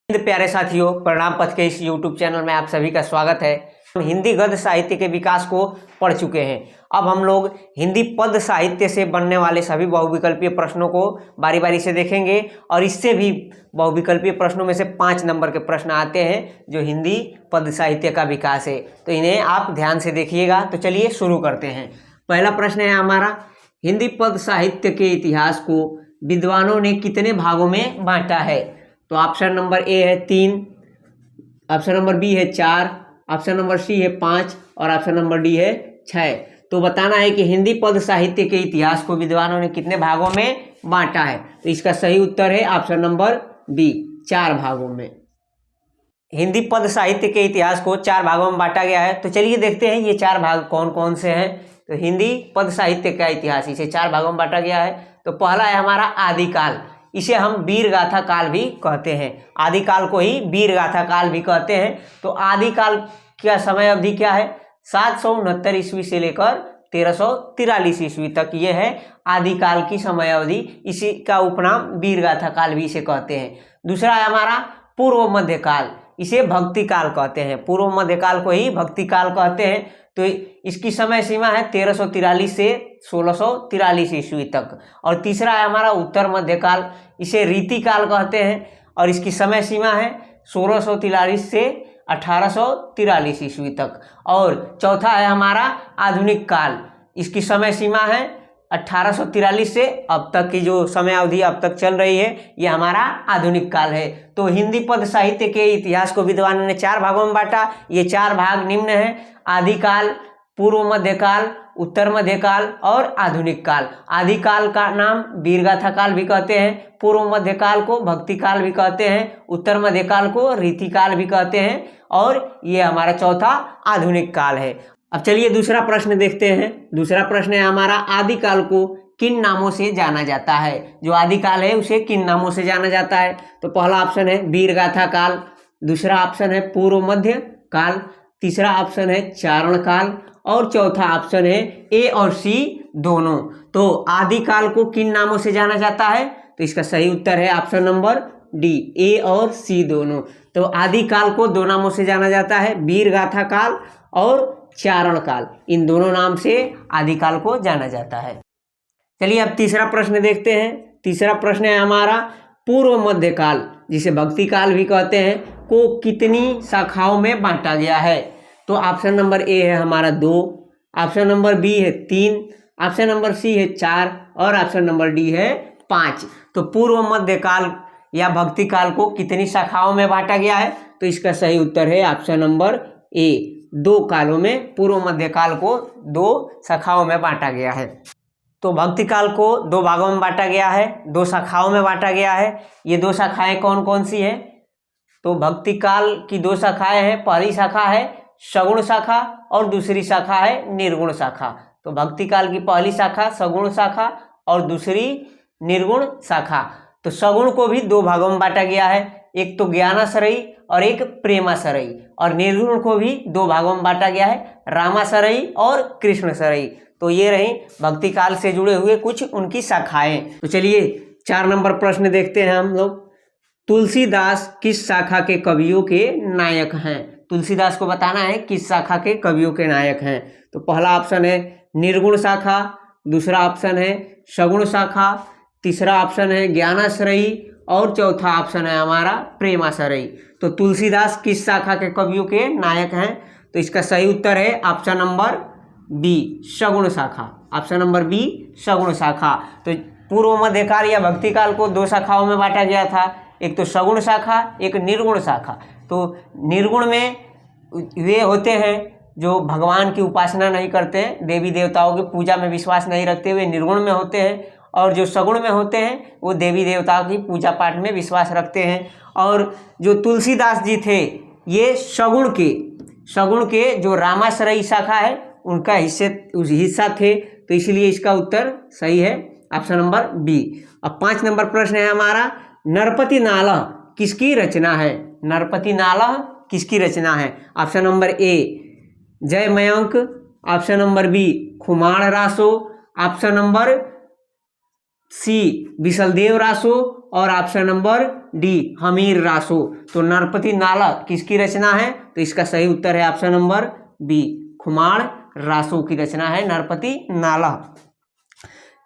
प्यारे साथियों, प्रणाम पथ के इस YouTube चैनल में आप सभी का स्वागत है। हम हिंदी गद्य साहित्य के विकास को पढ़ चुके हैं। अब हम लोग हिंदी पद्य साहित्य से बनने वाले सभी बहुविकल्पीय प्रश्नों को बारी बारी से देखेंगे और इससे भी बहुविकल्पीय प्रश्नों में से 5 नंबर के प्रश्न आते हैं जो हिंदी पद्य साहित्य का विकास है, तो इन्हें आप ध्यान से देखिएगा। तो चलिए शुरू करते हैं। पहला प्रश्न है हमारा, हिंदी पद्य साहित्य के इतिहास को विद्वानों ने कितने भागों में बांटा है? तो ऑप्शन नंबर ए है 3, ऑप्शन नंबर बी है 4, ऑप्शन नंबर सी है 5 और ऑप्शन नंबर डी है 6। तो बताना है कि हिंदी पद्य साहित्य के इतिहास को विद्वानों ने कितने भागों में बांटा है। तो इसका सही उत्तर है ऑप्शन नंबर बी, 4 भागों में। हिंदी पद्य साहित्य के इतिहास को 4 भागों में बांटा गया है। तो चलिए देखते हैं ये 4 भाग कौन कौन से हैं। तो हिंदी पद्य साहित्य का इतिहास इसे 4 भागों में बांटा गया है। तो पहला है हमारा आदिकाल, इसे हम वीर गाथा काल भी कहते हैं। आदिकाल को ही वीर गाथा काल भी कहते हैं। तो आदिकाल का समय अवधि क्या है? 769 ईस्वी से लेकर 1343 ईस्वी तक ये है आदिकाल की समय अवधि। इसी का उपनाम वीर गाथा काल भी इसे कहते हैं। दूसरा है हमारा पूर्व मध्यकाल, इसे भक्ति काल कहते हैं। पूर्व मध्यकाल को ही भक्ति काल कहते हैं। तो इसकी समय सीमा है 1343 से 1643 ईस्वी तक। और तीसरा है हमारा उत्तर मध्यकाल, इसे रीतिकाल कहते हैं और इसकी समय सीमा है 1643 से 1843 ईस्वी तक। और चौथा है हमारा आधुनिक काल, इसकी समय सीमा है 1843 से अब तक की जो समय अवधि अब तक चल रही है ये हमारा आधुनिक काल है। तो हिंदी पद्य साहित्य के इतिहास को विद्वानों ने 4 भागों में बांटा। ये 4 भाग निम्न है: आदिकाल, पूर्व मध्यकाल, उत्तर मध्यकाल और आधुनिक काल। आदिकाल का नाम वीरगाथा काल भी कहते हैं, पूर्व मध्यकाल को भक्ति काल भी कहते हैं, उत्तर मध्यकाल को रीतिकाल भी कहते हैं और ये हमारा चौथा आधुनिक काल है। अब चलिए दूसरा प्रश्न देखते हैं। दूसरा प्रश्न है हमारा, आदिकाल को किन नामों से जाना जाता है? जो आदिकाल है उसे किन नामों से जाना जाता है? तो पहला ऑप्शन है वीरगाथा काल, दूसरा ऑप्शन है पूर्व मध्य काल, तीसरा ऑप्शन है चारण काल और चौथा ऑप्शन है ए और सी दोनों। तो आदिकाल को किन नामों से जाना जाता है? तो इसका सही उत्तर है ऑप्शन नंबर डी, ए और सी दोनों। तो आदिकाल को 2 नामों से जाना जाता है, वीरगाथा काल और चारण काल। इन दोनों नाम से आदिकाल को जाना जाता है। चलिए अब तीसरा प्रश्न देखते हैं। तीसरा प्रश्न है हमारा, पूर्व मध्यकाल जिसे भक्ति काल भी कहते हैं को कितनी शाखाओं में बांटा गया है? तो ऑप्शन नंबर ए है हमारा 2, ऑप्शन नंबर बी है 3, ऑप्शन नंबर सी है 4 और ऑप्शन नंबर डी है 5। तो पूर्व मध्यकाल या भक्ति काल को कितनी शाखाओं में बांटा गया है? तो इसका सही उत्तर है ऑप्शन नंबर ए, 2 कालों में पूर्व मध्यकाल को 2 शाखाओं में बांटा गया है। तो भक्ति काल को 2 भागों में बांटा गया है, 2 शाखाओं में बांटा गया है। ये 2 शाखाएं कौन कौन सी हैं? तो भक्ति काल की 2 शाखाएं हैं। पहली शाखा है सगुण शाखा और दूसरी शाखा है निर्गुण शाखा। तो भक्ति काल की पहली शाखा सगुण शाखा और दूसरी निर्गुण शाखा। तो सगुण को भी 2 भागों में बांटा गया है, एक तो ज्ञानाश्रयी और एक प्रेमाश्रयी। और निर्गुण को भी 2 भागों में बांटा गया है, रामाश्रयी और कृष्णश्रयी। तो ये रही भक्ति काल से जुड़े हुए कुछ उनकी शाखाएं। तो चलिए 4 नंबर प्रश्न देखते हैं हम लोग। तुलसीदास किस शाखा के कवियों के नायक हैं? तुलसीदास को बताना है किस शाखा के कवियों के नायक हैं। तो पहला ऑप्शन है निर्गुण शाखा, दूसरा ऑप्शन है सगुण शाखा, तीसरा ऑप्शन है ज्ञानाश्रयी और चौथा ऑप्शन है हमारा प्रेमाश्रयी। तो तुलसीदास किस शाखा के कवियों के नायक हैं? तो इसका सही उत्तर है ऑप्शन नंबर बी, सगुण शाखा। ऑप्शन नंबर बी, सगुण शाखा। तो पूर्व मध्यकाल या भक्ति काल को 2 शाखाओं में बांटा गया था, एक तो सगुण शाखा, एक निर्गुण शाखा। तो निर्गुण में वे होते हैं जो भगवान की उपासना नहीं करते, देवी देवताओं की पूजा में विश्वास नहीं रखते हुए निर्गुण में होते हैं। और जो सगुण में होते हैं वो देवी देवताओं की पूजा पाठ में विश्वास रखते हैं। और जो तुलसीदास जी थे ये सगुण के जो रामाश्रयी शाखा है उनका हिस्सा थे। तो इसलिए इसका उत्तर सही है ऑप्शन नंबर बी। अब 5 नंबर प्रश्न है हमारा, नरपति नालह किसकी रचना है? नरपति नालह किसकी रचना है? Option number A Jai Mayank, option number B Khuman Raso, option number C Bisaldev Raso और option number D Hammir Raso. तो नरपति नाला किसकी रचना है? तो इसका सही उत्तर है option number B Khuman Raso की रचना है नरपति नाला।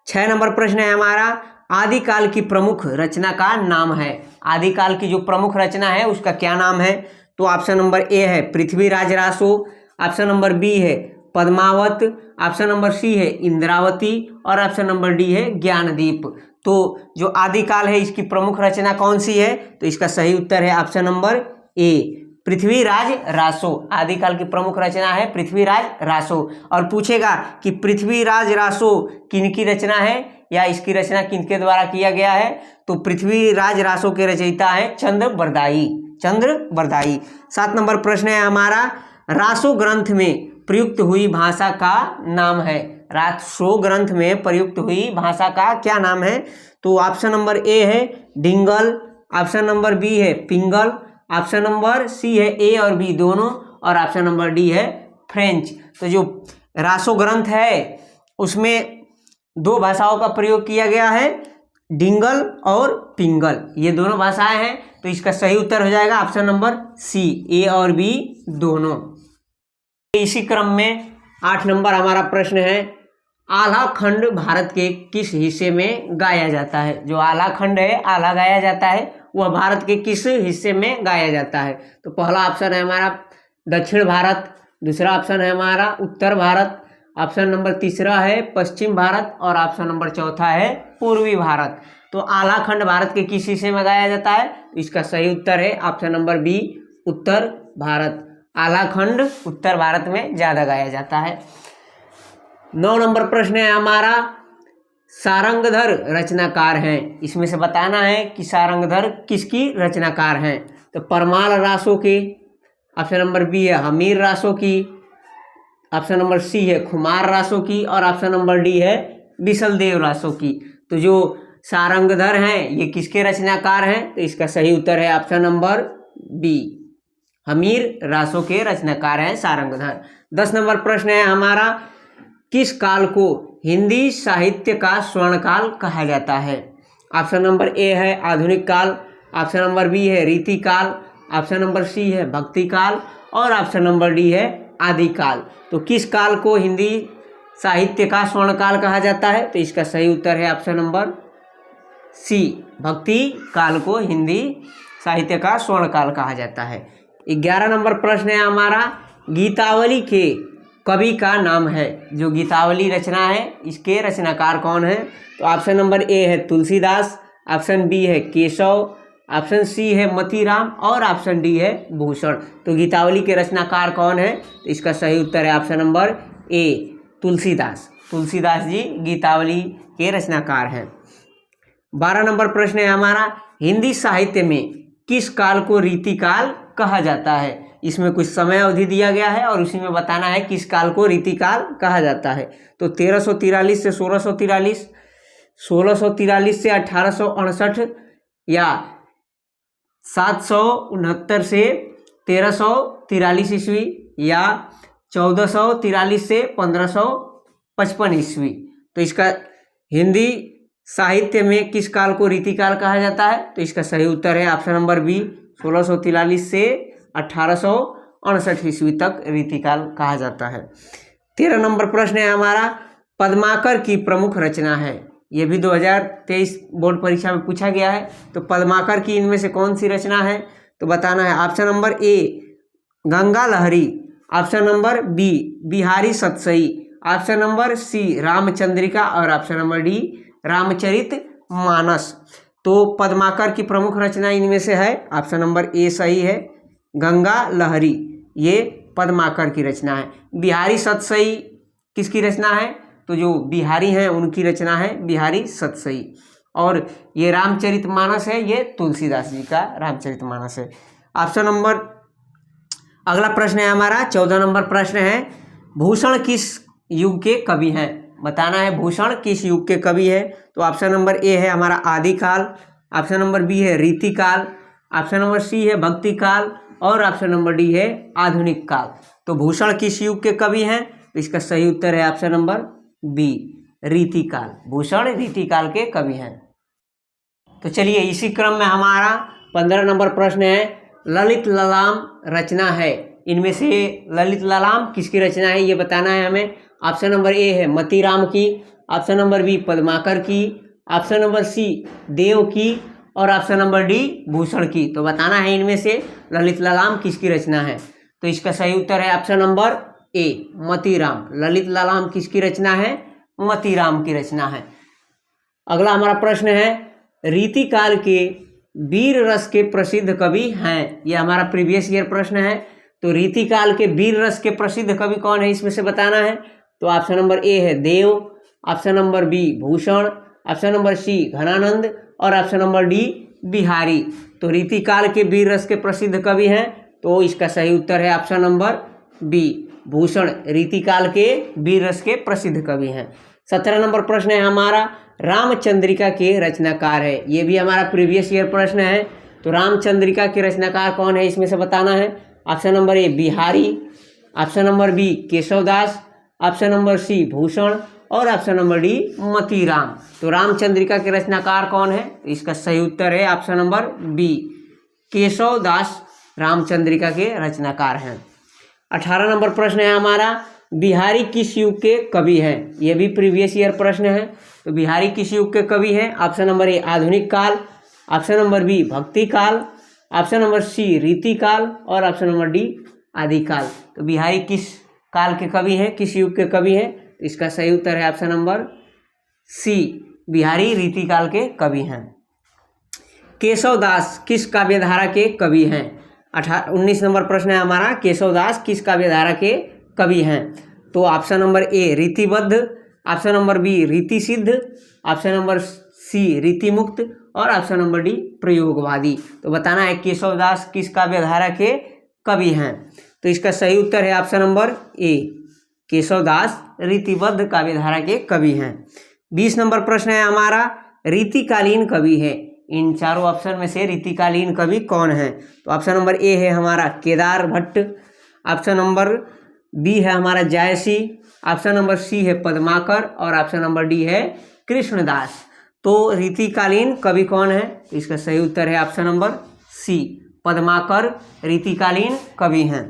6 नंबर प्रश्न है हमारा, आदिकाल की प्रमुख रचना का नाम है। आदिकाल की जो प्रमुख रचना है उसका क्या नाम है? तो ऑप्शन नंबर ए है Prithviraj Raso, option number B है पद्मावत, ऑप्शन नंबर सी है इंद्रावती और ऑप्शन नंबर डी है ज्ञानदीप। तो जो आदिकाल है इसकी प्रमुख रचना कौन सी है? तो इसका सही उत्तर है ऑप्शन नंबर ए पृथ्वीराज रासो। आदिकाल की प्रमुख रचना है पृथ्वीराज रासो। और पूछेगा कि पृथ्वीराज रासो किनकी रचना है या इसकी रचना किनके द्वारा किया गया है? तो पृथ्वीराज रासो के रचयिता है चंद्रबरदाई। 7 नंबर प्रश्न है हमारा, रासो ग्रंथ में प्रयुक्त हुई भाषा का नाम है। रासो ग्रंथ में प्रयुक्त हुई भाषा का क्या नाम है? तो ऑप्शन नंबर ए है डिंगल, ऑप्शन नंबर बी है पिंगल, ऑप्शन नंबर सी है ए और बी दोनों और ऑप्शन नंबर डी है फ्रेंच। तो जो रासो ग्रंथ है उसमें 2 भाषाओं का प्रयोग किया गया है, डिंगल और पिंगल, ये दोनों भाषाएं हैं। तो इसका सही उत्तर हो जाएगा ऑप्शन नंबर सी ए और बी दोनों। इसी क्रम में 8 नंबर हमारा प्रश्न है, आला खंड भारत के किस हिस्से में गाया जाता है? जो आला खंड है, आला गाया जाता है, वह भारत के किस हिस्से में गाया जाता है? तो पहला ऑप्शन है हमारा दक्षिण भारत, दूसरा ऑप्शन है हमारा उत्तर भारत, ऑप्शन नंबर तीसरा है पश्चिम भारत और ऑप्शन नंबर चौथा है पूर्वी भारत। तो आला खंड भारत के किस हिस्से में गाया जाता है? तो इसका सही उत्तर है ऑप्शन नंबर बी उत्तर भारत। आला खंड उत्तर भारत में ज़्यादा गाया जाता है। 9 नंबर प्रश्न है हमारा, सारंगधर रचनाकार हैं। इसमें से बताना है कि सारंगधर किसकी रचनाकार हैं? तो परमाल रासो की, ऑप्शन नंबर बी है हमीर रासो की, ऑप्शन नंबर सी है खुमार रासो की और ऑप्शन नंबर डी है बिसलदेव रासो की। तो जो सारंगधर हैं ये किसके रचनाकार हैं? तो इसका सही उत्तर है option number B Hammir Raso के रचनाकार हैं सारंगधर। 10 नंबर प्रश्न है हमारा, किस काल को हिंदी साहित्य का स्वर्णकाल कहा जाता है? ऑप्शन नंबर ए है आधुनिक काल, ऑप्शन नंबर बी है रीति काल, ऑप्शन नंबर सी है भक्ति काल और ऑप्शन नंबर डी है आदिकाल। तो किस काल को हिंदी साहित्य का स्वर्णकाल कहा जाता है? तो इसका सही उत्तर है ऑप्शन नंबर सी भक्ति काल को हिंदी साहित्य का स्वर्णकाल कहा जाता है। 11 नंबर प्रश्न है हमारा, गीतावली के कवि का नाम है। जो गीतावली रचना है इसके रचनाकार कौन है? तो ऑप्शन नंबर ए है तुलसीदास, ऑप्शन बी है केशव, ऑप्शन सी है मतीराम और ऑप्शन डी है भूषण। तो गीतावली के रचनाकार कौन है? तो इसका सही उत्तर है option number A Tulsidas. Tulsidas ji Gitavali के रचनाकार हैं। 12 नंबर प्रश्न है हमारा, हिंदी साहित्य में किस काल को रीतिकाल कहा जाता है? इसमें कुछ समय अवधि दिया गया है और उसी में बताना है किस काल को रीतिकाल कहा जाता है। तो 1343 से 1643, 1643 से 1868 या 769 से 1343 ईस्वी या 1443 से 1555 ईस्वी। तो इसका हिंदी साहित्य में किस काल को रीतिकाल कहा जाता है? तो इसका सही उत्तर है ऑप्शन नंबर बी 1643 से 1868 ईस्वी तक रीतिकाल कहा जाता है। 13 नंबर प्रश्न है हमारा, पद्माकर की प्रमुख रचना है। ये भी 2023 बोर्ड परीक्षा में पूछा गया है। तो पद्माकर की इनमें से कौन सी रचना है? तो बताना है option number A Ganga Lahari, option number B Bihari Satsai, option number C Ramchandrika और option number D Ramcharit Manas. तो पद्माकर की प्रमुख रचना इनमें से है, ऑप्शन नंबर ए सही है गंगा लहरी, ये पद्माकर की रचना है। बिहारी सतसई किसकी रचना है? तो जो बिहारी हैं उनकी रचना है बिहारी सतसई। और ये रामचरितमानस है, ये तुलसीदास जी का रामचरितमानस है। ऑप्शन नंबर अगला प्रश्न है हमारा 14 नंबर प्रश्न है, भूषण किस युग के कवि हैं? बताना है भूषण किस युग के कवि है। तो ऑप्शन नंबर ए है हमारा आदिकाल, ऑप्शन नंबर बी है रीतिकाल, ऑप्शन नंबर सी है भक्ति काल और ऑप्शन नंबर डी है आधुनिक काल। तो भूषण किस युग के कवि हैं? तो इसका सही उत्तर है ऑप्शन नंबर बी रीतिकाल, भूषण रीतिकाल के कवि हैं। तो चलिए इसी क्रम में हमारा 15 नंबर प्रश्न है, ललित ललाम रचना है, इनमें से ललित ललाम किसकी रचना है ये बताना है हमें। ऑप्शन नंबर ए है मतीराम की, ऑप्शन नंबर बी पद्माकर की, ऑप्शन नंबर सी देव की और ऑप्शन नंबर डी भूषण की। तो बताना है इनमें से ललित ललाम किसकी रचना है। तो इसका सही उत्तर है option number A Matiram. Lalit Lalam किसकी रचना है, मतीराम की रचना है। अगला हमारा प्रश्न है, रीतिकाल के वीर रस के प्रसिद्ध कवि हैं, यह हमारा प्रीवियस ईयर प्रश्न है। तो रीतिकाल के वीर रस के प्रसिद्ध कवि कौन है इसमें से बताना है। तो ऑप्शन नंबर ए है Dev, option number B Bhushan, option number C Ghananand और ऑप्शन नंबर डी बिहारी। तो रीतिकाल के वीर रस के प्रसिद्ध कवि हैं, तो इसका सही उत्तर है ऑप्शन नंबर बी भूषण, रीतिकाल के वीर रस के प्रसिद्ध कवि हैं। 17 नंबर प्रश्न है हमारा, रामचंद्रिका के रचनाकार है, ये भी हमारा प्रीवियस ईयर प्रश्न है। तो रामचंद्रिका के रचनाकार कौन है इसमें से बताना है। Option number A Bihari, option number B Keshavdas, option number C Bhushan और ऑप्शन नंबर डी मतीराम। तो रामचंद्रिका के रचनाकार कौन है, इसका सही उत्तर है option number B Keshavdas Ramchandrika के रचनाकार हैं। 18 नंबर प्रश्न है हमारा, बिहारी किस युग के कवि हैं, यह भी प्रीवियस ईयर प्रश्न है। तो बिहारी किस युग के कवि हैं। ऑप्शन नंबर ए आधुनिक काल, ऑप्शन नंबर बी भक्ति काल, ऑप्शन नंबर सी रीतिकाल और ऑप्शन नंबर डी आदिकाल। तो बिहारी किस काल के कवि हैं, किस युग के कवि हैं। तो इसका सही उत्तर है ऑप्शन नंबर सी बिहारी रीतिकाल के कवि हैं। केशवदास किस काव्यधारा के कवि हैं। 19 नंबर प्रश्न है हमारा, केशवदास किस काव्यधारा के कवि हैं। तो ऑप्शन नंबर ए रीतिबद्ध, ऑप्शन नंबर बी रीति सिद्ध, ऑप्शन नंबर सी रीतिमुक्त और ऑप्शन नंबर डी प्रयोगवादी। तो बताना है केशवदास किस काव्यधारा के कवि हैं। तो इसका सही उत्तर है ऑप्शन नंबर ए केशवदास रीतिबद्ध काव्यधारा के कवि हैं। 20 नंबर प्रश्न है हमारा, रीतिकालीन कवि है, इन चारों ऑप्शन में से रीतिकालीन कवि कौन है। तो ऑप्शन नंबर ए है हमारा Kedar Bhatt, option number B है हमारा जायसी, ऑप्शन नंबर सी है पद्माकर और ऑप्शन नंबर डी है कृष्णदास। तो रीतिकालीन कवि कौन है, इसका सही उत्तर है ऑप्शन नंबर सी पद्माकर रीतिकालीन कवि हैं।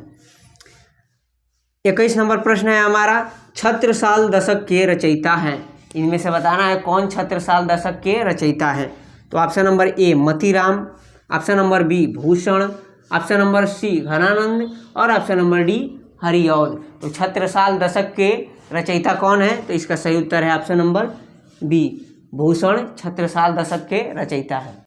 21 नंबर प्रश्न है हमारा, छत्रसाल दशक के रचयिता हैं, इनमें से बताना है कौन छत्रसाल दशक के रचयिता हैं। तो option number A Matiram, option number B Bhushan, option number C Ghananand और ऑप्शन नंबर डी हरिऔध। तो छत्रसाल दशक के रचयिता कौन है, तो इसका सही उत्तर है option number B Bhushan Chhatrasal Dashak के रचयिता है।